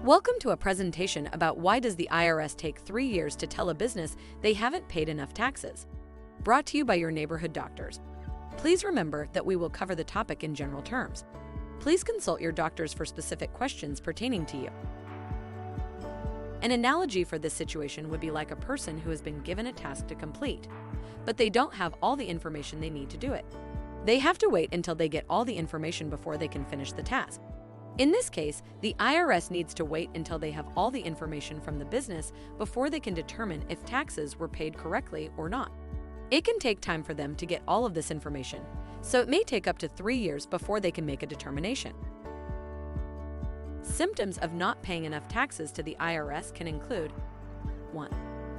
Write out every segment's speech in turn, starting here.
Welcome to a presentation about why does the IRS take 3 years to tell a business they haven't paid enough taxes. Brought to you by your neighborhood doctors. Please remember that we will cover the topic in general terms. Please consult your doctors for specific questions pertaining to you. An analogy for this situation would be like a person who has been given a task to complete, but they don't have all the information they need to do it. They have to wait until they get all the information before they can finish the task. In this case, the IRS needs to wait until they have all the information from the business before they can determine if taxes were paid correctly or not. It can take time for them to get all of this information, so it may take up to 3 years before they can make a determination. Symptoms of not paying enough taxes to the IRS can include 1.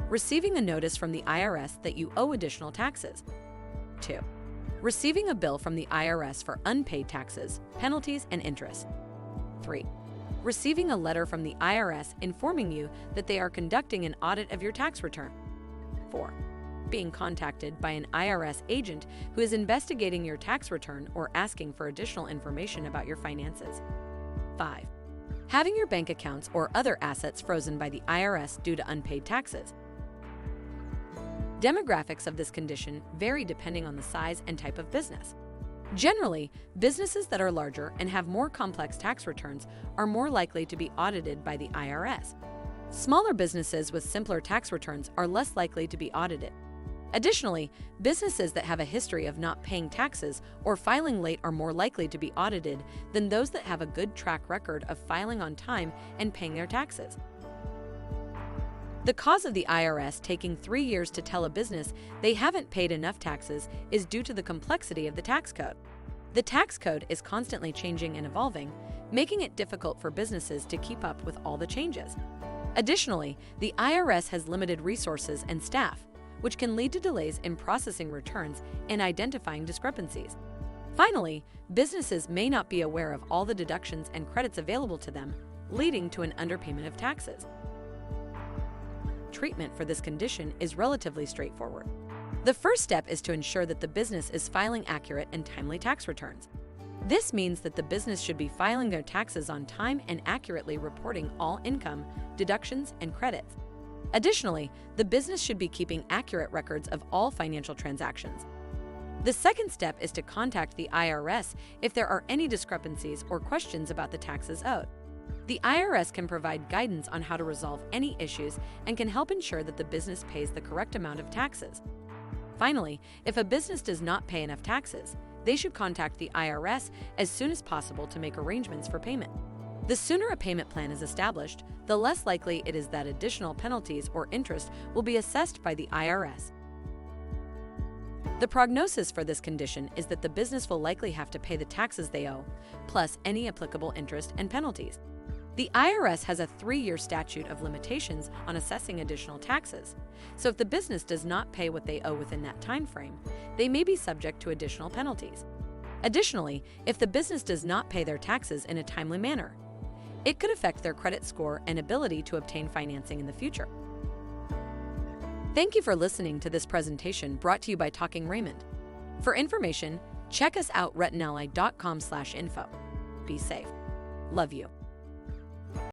Receiving a notice from the IRS that you owe additional taxes. 2. Receiving a bill from the IRS for unpaid taxes, penalties, and interest. 3. Receiving a letter from the IRS informing you that they are conducting an audit of your tax return. 4. Being contacted by an IRS agent who is investigating your tax return or asking for additional information about your finances. 5. Having your bank accounts or other assets frozen by the IRS due to unpaid taxes. Demographics of this condition vary depending on the size and type of business. Generally, businesses that are larger and have more complex tax returns are more likely to be audited by the IRS. Smaller businesses with simpler tax returns are less likely to be audited. Additionally, businesses that have a history of not paying taxes or filing late are more likely to be audited than those that have a good track record of filing on time and paying their taxes. The cause of the IRS taking 3 years to tell a business they haven't paid enough taxes is due to the complexity of the tax code. The tax code is constantly changing and evolving, making it difficult for businesses to keep up with all the changes. Additionally, the IRS has limited resources and staff, which can lead to delays in processing returns and identifying discrepancies. Finally, businesses may not be aware of all the deductions and credits available to them, leading to an underpayment of taxes. Treatment for this condition is relatively straightforward. The first step is to ensure that the business is filing accurate and timely tax returns. This means that the business should be filing their taxes on time and accurately reporting all income, deductions, and credits. Additionally, the business should be keeping accurate records of all financial transactions. The second step is to contact the IRS if there are any discrepancies or questions about the taxes owed. The IRS can provide guidance on how to resolve any issues and can help ensure that the business pays the correct amount of taxes. Finally, if a business does not pay enough taxes, they should contact the IRS as soon as possible to make arrangements for payment. The sooner a payment plan is established, the less likely it is that additional penalties or interest will be assessed by the IRS. The prognosis for this condition is that the business will likely have to pay the taxes they owe, plus any applicable interest and penalties. The IRS has a 3-year statute of limitations on assessing additional taxes, so if the business does not pay what they owe within that time frame, they may be subject to additional penalties. Additionally, if the business does not pay their taxes in a timely manner, it could affect their credit score and ability to obtain financing in the future. Thank you for listening to this presentation brought to you by Talking Raymond. For information, check us out retinali.com/info. Be safe. Love you.